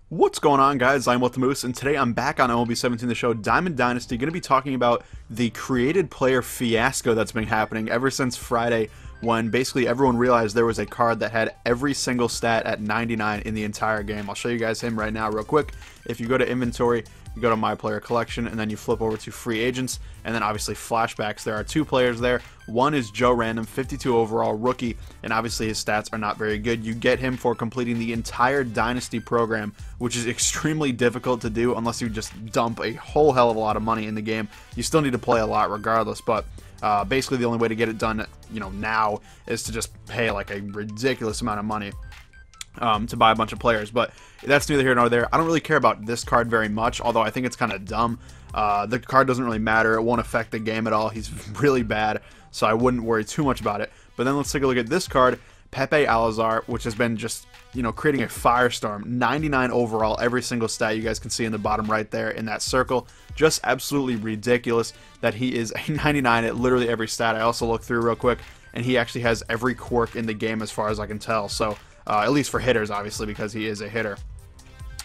What's going on, guys? I'm With the Moose, and today I'm back on MLB 17, the show Diamond Dynasty. Going to be talking about the created player fiasco that's been happening ever since Friday, when basically everyone realized there was a card that had every single stat at 99 in the entire game. I'll show you guys him right now real quick. If you go to inventory, you go to my player collection, and then you flip over to free agents, and then obviously flashbacks. There are two players there. One is Joe Random, 52 overall rookie, and obviously his stats are not very good. You get him for completing the entire Dynasty program, which is extremely difficult to do unless you just dump a whole hell of a lot of money in the game. You still need to play a lot regardless, but basically the only way to get it done, now is to just pay like a ridiculous amount of money to buy a bunch of players. But that's neither here nor there. I don't really care about this card very much, although I think it's kind of dumb. The card doesn't really matter. It won't affect the game at all. He's really bad, so I wouldn't worry too much about it. But then let's take a look at this card, Pepe Alazar, which has been just, creating a firestorm. 99 overall, every single stat you guys can see in the bottom right there in that circle. Just absolutely ridiculous that he is a 99 at literally every stat. I also looked through real quick, and he actually has every quirk in the game as far as I can tell. So at least for hitters, obviously, because he is a hitter.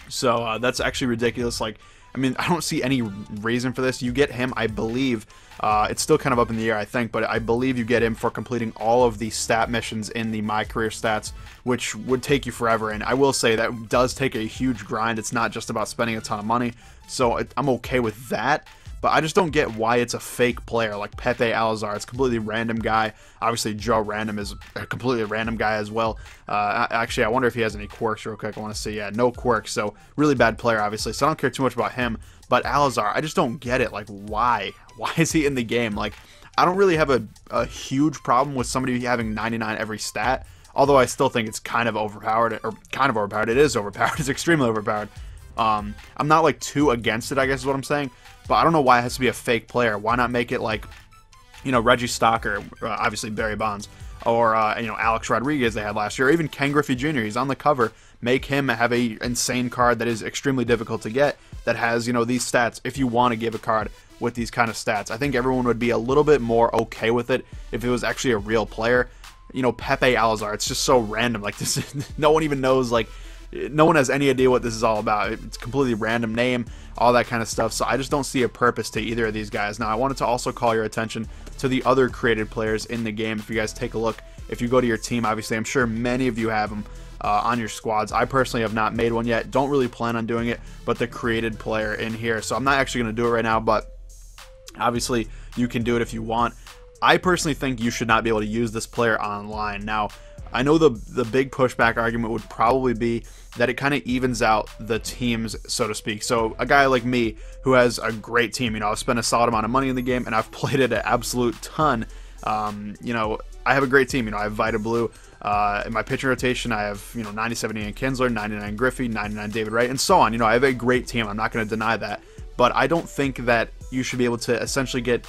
So that's actually ridiculous. I don't see any reason for this. You get him, I believe, it's still kind of up in the air, I think, but I believe you get him for completing all of the stat missions in the My Career Stats, which would take you forever. And I will say that does take a huge grind. It's not just about spending a ton of money. So I'm okay with that. But I just don't get why it's a fake player like Pepe Alazar. It's a completely random guy. Obviously, Joe Random is a completely random guy as well. Actually, I wonder if he has any quirks real quick. I want to see. Yeah, no quirks. So, really bad player, obviously. So, I don't care too much about him. But Alazar, I just don't get it. Why? Why is he in the game? I don't really have a huge problem with somebody having 99 every stat. Although, I still think it's kind of overpowered. Or kind of overpowered. It is overpowered. It's extremely overpowered. I'm not too against it, I guess is what I'm saying. But I don't know why it has to be a fake player. Why not make it Reggie Stocker, obviously Barry Bonds, or Alex Rodriguez they had last year, or even Ken Griffey Jr. He's on the cover. Make him have a insane card that is extremely difficult to get, that has these stats. If you want to give a card with these kind of stats, I think everyone would be a little bit more okay with it if it was actually a real player. Pepe Alazar, it's just so random. This, no one even knows. No one has any idea what this is all about. It's a completely random name, all that kind of stuff. So I just don't see a purpose to either of these guys. Now, I wanted to also call your attention to the other created players in the game. If you guys take a look, if you go to your team, obviously, I'm sure many of you have them on your squads. I personally have not made one yet. Don't really plan on doing it, but the created player in here. So I'm not actually going to do it right now, but obviously, you can do it if you want. I personally think you should not be able to use this player online. Now, I know the big pushback argument would probably be that it kind of evens out the teams, so to speak. So a guy like me who has a great team, I've spent a solid amount of money in the game and I've played it an absolute ton. I have a great team. I have Vita Blue. In my pitching rotation, I have 97 Ian Kinsler, 99 Griffey, 99 David Wright, and so on. I have a great team. I'm not going to deny that, but I don't think that you should be able to essentially get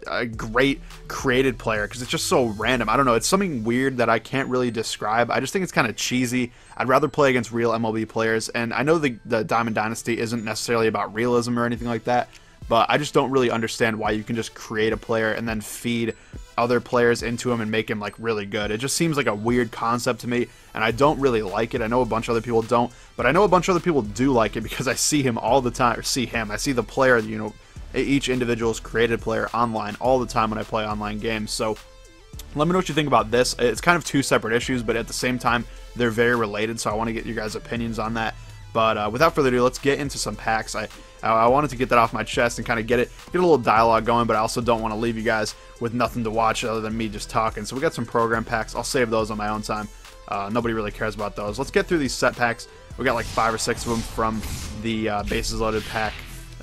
a great created player, because it's just so random. I don't know, it's something weird that I can't really describe. I just think it's kind of cheesy. I'd rather play against real MLB players, and I know the Diamond Dynasty isn't necessarily about realism or anything like that, but I just don't really understand why you can just create a player and then feed other players into him and make him really good. It just seems like a weird concept to me, and I don't really like it. I know a bunch of other people don't, but I know a bunch of other people do like it, because I see him all the time, or see him, I see the player, each individual's created player online all the time when I play online games. So let me know what you think about this. It's kind of two separate issues, but at the same time, they're very related, so I want to get your guys' opinions on that. But without further ado, let's get into some packs. I wanted to get that off my chest and kind of get a little dialogue going, but I also don't want to leave you guys with nothing to watch other than me just talking. So we got some program packs. I'll save those on my own time. Nobody really cares about those. Let's get through these set packs. We got 5 or 6 of them from the bases loaded pack.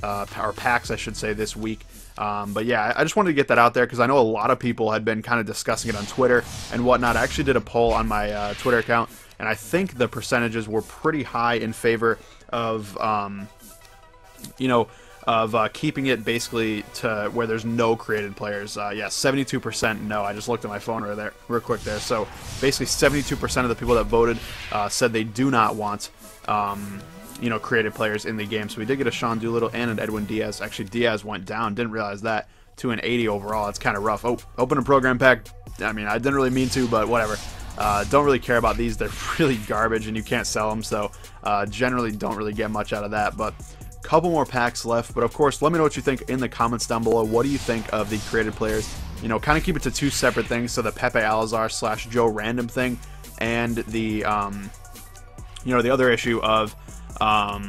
Or packs, I should say, this week. But yeah, I just wanted to get that out there because I know a lot of people had been kind of discussing it on Twitter and whatnot. I actually did a poll on my Twitter account, and I think the percentages were pretty high in favor of, keeping it basically to where there's no created players. Yeah, 72% no. I just looked at my phone real quick there. So basically 72% of the people that voted said they do not want created players in the game. So we did get a Sean Doolittle and an Edwin Diaz. Actually, Diaz went down. Didn't realize that. To an 80 overall. It's kind of rough. Oh, open a program pack. I mean, I didn't really mean to, but whatever. Don't really care about these. They're really garbage and you can't sell them, so generally don't really get much out of that. But couple more packs left. But of course, let me know what you think in the comments down below. What do you think of the created players? You know, kind of keep it to two separate things. So the Pepe Alazar / Joe Random thing, and the you know, the other issue of what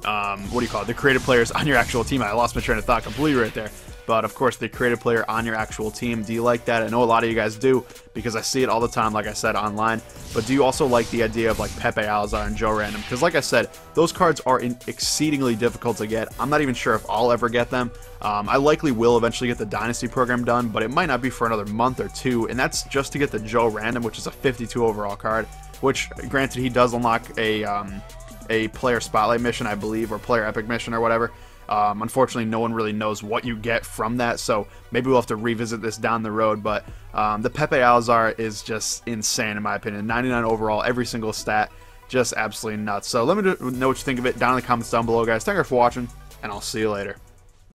do you call it? The created players on your actual team. I lost my train of thought completely right there. But of course, the created player on your actual team. Do you like that? I know a lot of you guys do, because I see it all the time, like I said, online. But do you also like the idea of like Pepe Alazar and Joe Random? Because like I said, those cards are exceedingly difficult to get. I'm not even sure if I'll ever get them. I likely will eventually get the Dynasty program done, but it might not be for another month or two. And that's just to get the Joe Random, which is a 52 overall card. Which, granted, he does unlock a player spotlight mission, I believe, or player epic mission or whatever. Unfortunately, no one really knows what you get from that, so maybe we'll have to revisit this down the road. But the Pepe Alazar is just insane in my opinion. 99 overall, every single stat, just absolutely nuts. So let me know what you think of it down in the comments down below, guys. Thank you for watching, and I'll see you later.